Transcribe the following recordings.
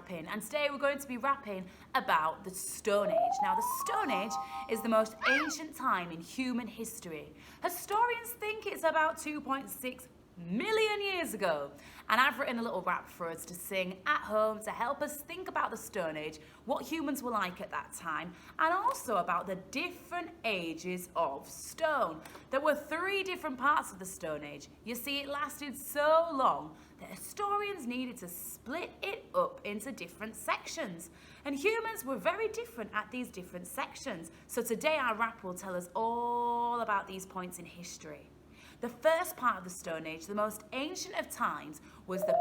rapping, and today we're going to be rapping about the Stone Age. Now, the Stone Age is the most ancient time in human history. Historians think it's about 2.6 million years ago, and I've written a little rap for us to sing at home to help us think about the Stone Age, what humans were like at that time, and also about the different ages of stone. There were 3 different parts of the Stone Age. You see, it lasted so long that historians needed to split it up into different sections, and humans were very different at these different sections. So today our rap will tell us all about these points in history. The first part of the Stone Age, the most ancient of times, was the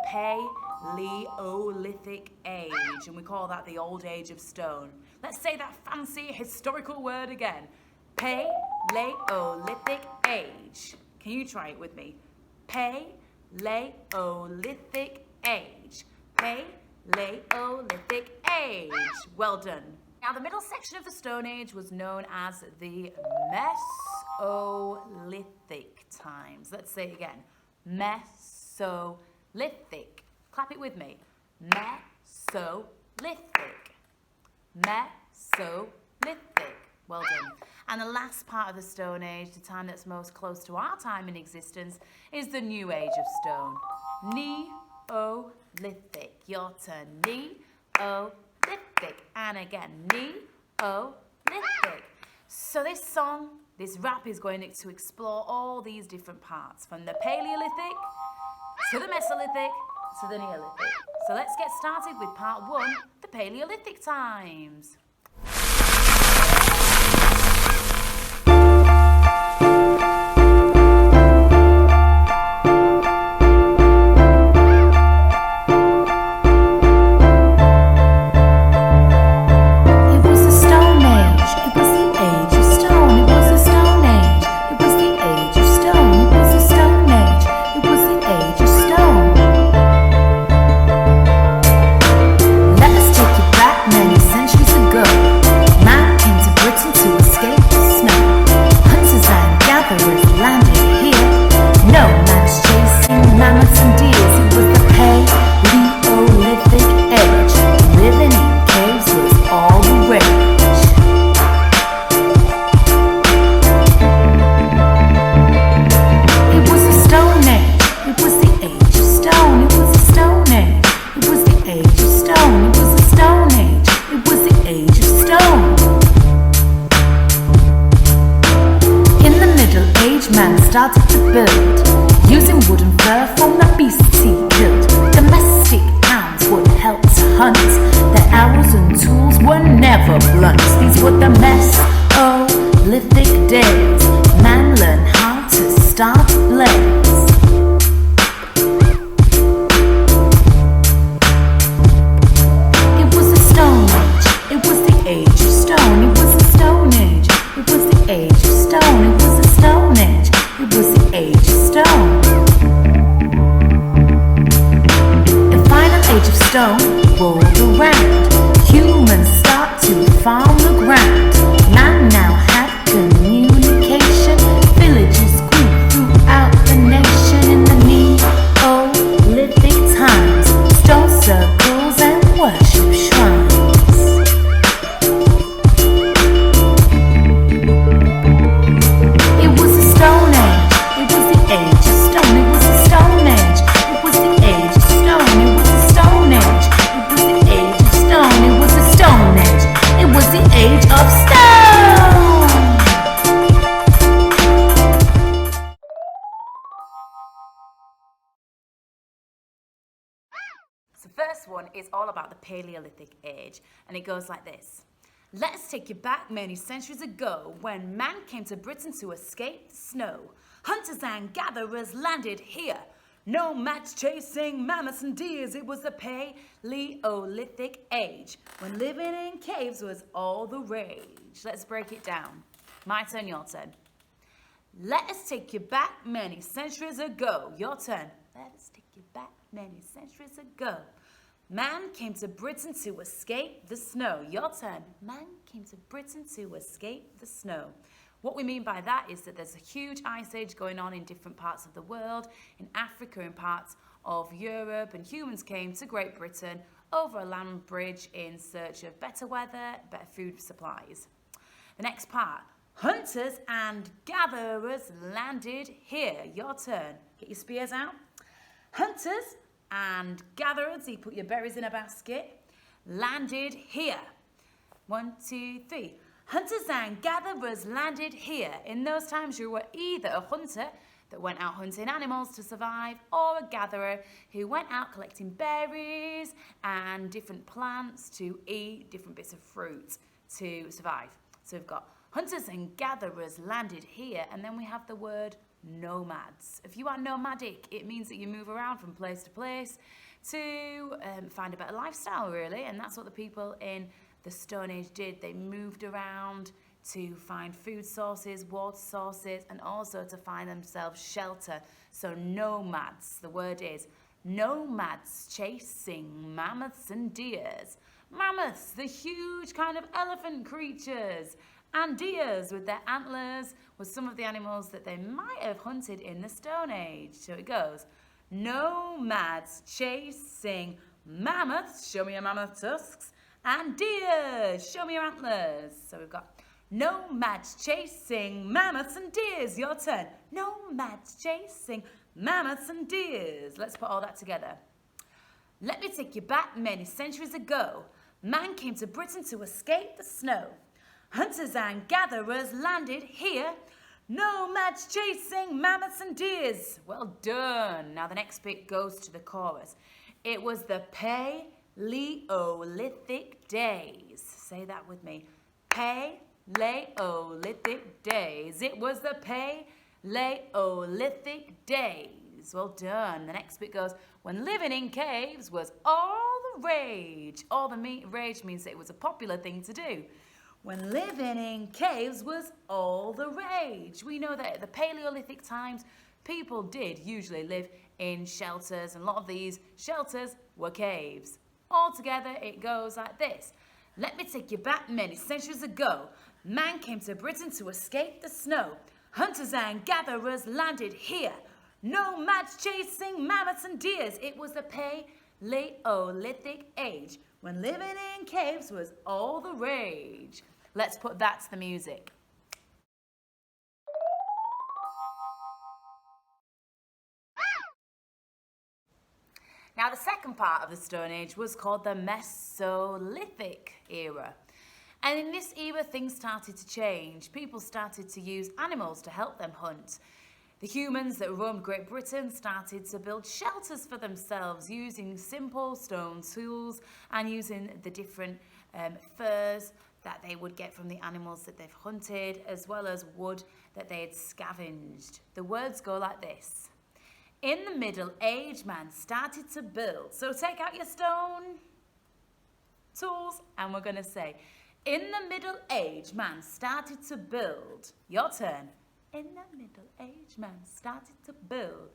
Paleolithic age, and we call that the old age of stone. Let's say that fancy historical word again. Paleolithic age. Can you try it with me? Paleolithic age. Paleolithic age. Well done. Now, the middle section of the Stone Age was known as the Mesolithic times. Let's say it again. Mesolithic. Clap it with me. Mesolithic. Mesolithic. Well done. And the last part of the Stone Age, the time that's most close to our time in existence, is the New Age of Stone. Neolithic. Your turn. Neolithic. And again, Neolithic. So this song, this rap is going to explore all these different parts, from the Paleolithic to the Mesolithic to the Neolithic. So let's get started with part 1, the Paleolithic times. Nomads chasing mammoths and deers. It was the Paleolithic age. Living in caves was all the rage. It was the Stone Age. It was the age of stone. It was the Stone Age. It was the age of stone. It was the Stone Age. It was the age of stone. In the Middle Age, man started to build, using wood and fur from the beasts he killed. Domestic hounds would help to hunt. Their arrows and tools were never blunt. These were the Mesolithic days. Man learned how to start a blaze. It was the Stone Age. It was the age of stone. It was the Stone Age. It was the age of stone. It was the Stone Age. It was the age of stone. The final age of stone rolled around. Humans start to farm the ground. Man now had communication. Villages grew throughout the nation. In the Neolithic times, stone circles and worship shrines. It was the Stone Age. It was the age of stone. It was the Stone Age. It was the age of stone. It was the Stone Age. It was the age of stone. It was the Stone Age. It was the age of stone. So the first one is all about the Paleolithic age, and it goes like this. Let's take you back many centuries ago, when man came to Britain to escape the snow. Hunters and gatherers landed here. Nomads chasing mammoths and deers. It was the Paleolithic age, when living in caves was all the rage. Let's break it down. My turn, your turn. Let us take you back many centuries ago. Your turn. Let us take you back many centuries ago. Man came to Britain to escape the snow. Your turn. Man came to Britain to escape the snow. What we mean by that is that there's a huge ice age going on in different parts of the world, in Africa, in parts of Europe, and humans came to Great Britain over a land bridge in search of better weather, better food supplies. The next part, hunters and gatherers landed here. Your turn. Get your spears out. Hunters and gatherers, you put your berries in a basket, landed here. 1, 2, 3. Hunters and gatherers landed here. In those times, you were either a hunter that went out hunting animals to survive, or a gatherer who went out collecting berries and different plants to eat, different bits of fruit to survive. So we've got hunters and gatherers landed here, and then we have the word nomads. If you are nomadic, it means that you move around from place to place to find a better lifestyle, really, and that's what the people in the Stone Age did. They moved around to find food sources, water sources, and also to find themselves shelter. So nomads, the word is nomads chasing mammoths and deers. Mammoths, the huge kind of elephant creatures, and deers with their antlers was some of the animals that they might have hunted in the Stone Age. So it goes, nomads chasing mammoths, show me your mammoth tusks, and deers, show me your antlers. So we've got nomads chasing mammoths and deers. Your turn. Nomads chasing mammoths and deers. Let's put all that together. Let me take you back many centuries ago. Man came to Britain to escape the snow. Hunters and gatherers landed here. Nomads chasing mammoths and deers. Well done. Now the next bit goes to the chorus. It was the Paleolithic days. Say that with me. Paleolithic days. It was the Paleolithic days. Well done. The next bit goes, when living in caves was all the rage. All the rage means that it was a popular thing to do. When living in caves was all the rage. We know that at the Paleolithic times, people did usually live in shelters, and a lot of these shelters were caves. Altogether, it goes like this. Let me take you back many centuries ago. Man came to Britain to escape the snow. Hunters and gatherers landed here. Nomads chasing mammoths and deers. It was the Paleolithic age, when living in caves was all the rage. Let's put that to the music. Now, the second part of the Stone Age was called the Mesolithic era. And in this era, things started to change. People started to use animals to help them hunt. The humans that roamed Great Britain started to build shelters for themselves using simple stone tools and using the different furs that they would get from the animals that they've hunted, as well as wood that they had scavenged. The words go like this. In the Middle Age, man started to build. So take out your stone tools, and we're going to say, in the Middle Age, man started to build. Your turn. In the Middle Age, man started to build.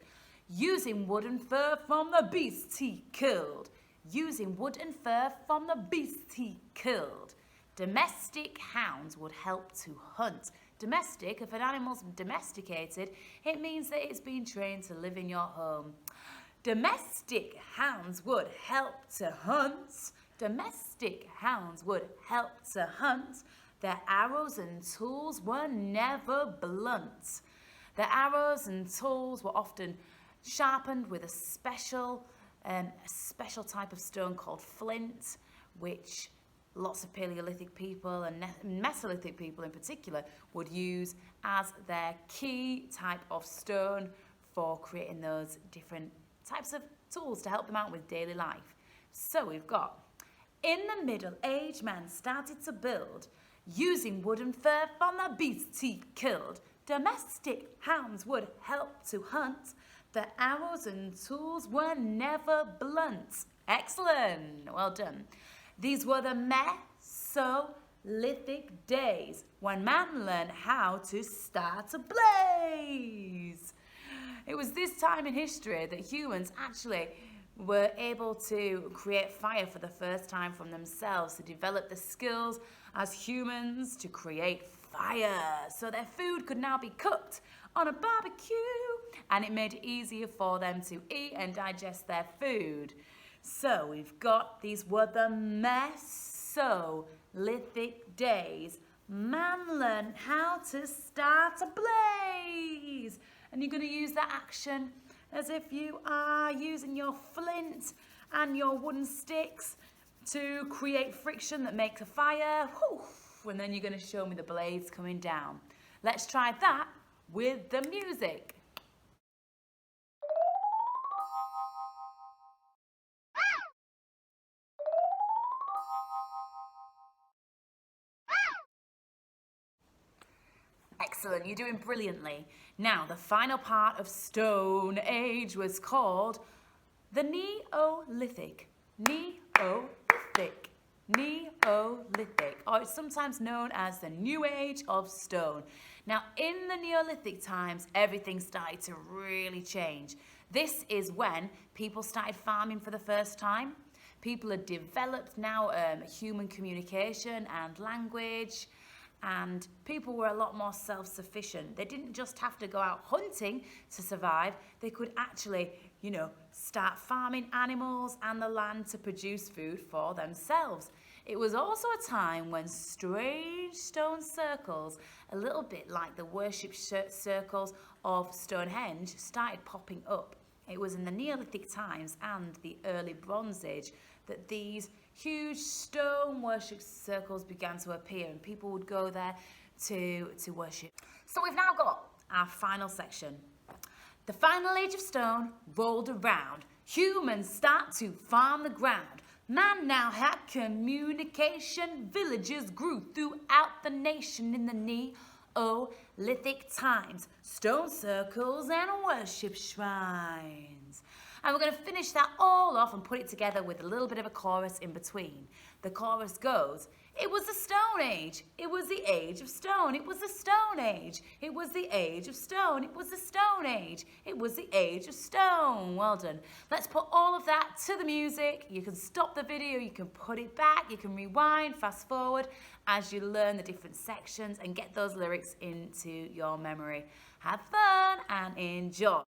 Using wood and fur from the beasts he killed. Using wood and fur from the beasts he killed. Domestic hounds would help to hunt. Domestic, if an animal's domesticated, it means that it's been trained to live in your home. Domestic hounds would help to hunt. Domestic hounds would help to hunt. Their arrows and tools were never blunt. Their arrows and tools were often sharpened with a special type of stone called flint, which lots of Paleolithic people and Mesolithic people in particular would use as their key type of stone for creating those different types of tools to help them out with daily life. So we've got, in the Middle Age, man started to build. Using wood and fur from the beasts he killed. Domestic hounds would help to hunt. The arrows and tools were never blunt. Excellent. Well done. These were the Mesolithic days, when man learned how to start a blaze. It was this time in history that humans actually were able to create fire for the first time from themselves, to develop the skills as humans to create fire. So their food could now be cooked on a barbecue, and it made it easier for them to eat and digest their food. So we've got, these were the Mesolithic days. Man learned how to start a blaze. And you're going to use that action as if you are using your flint and your wooden sticks to create friction that makes a fire. And then you're going to show me the blades coming down. Let's try that with the music. Excellent, you're doing brilliantly. Now, the final part of Stone Age was called the Neolithic. Neolithic. Neolithic, or it's sometimes known as the New Age of Stone. Now, in the Neolithic times, everything started to really change. This is when people started farming for the first time. People had developed now human communication and language, and people were a lot more self-sufficient. They didn't just have to go out hunting to survive. They could actually, start farming animals and the land to produce food for themselves. It was also a time when strange stone circles, a little bit like the worship circles of Stonehenge, started popping up. It was in the Neolithic times and the early Bronze Age that these huge stone worship circles began to appear, and people would go there to worship. So we've now got our final section. The final age of stone rolled around. Humans start to farm the ground. Man now had communication. Villages grew throughout the nation in the Neolithic times. Stone circles and worship shrines. And we're going to finish that all off and put it together with a little bit of a chorus in between. The chorus goes, it was the Stone Age. It was the age of stone. It was the Stone Age. It was the age of stone. It was the Stone Age. It was the age of stone. Well done. Let's put all of that to the music. You can stop the video. You can put it back. You can rewind, fast forward as you learn the different sections and get those lyrics into your memory. Have fun and enjoy.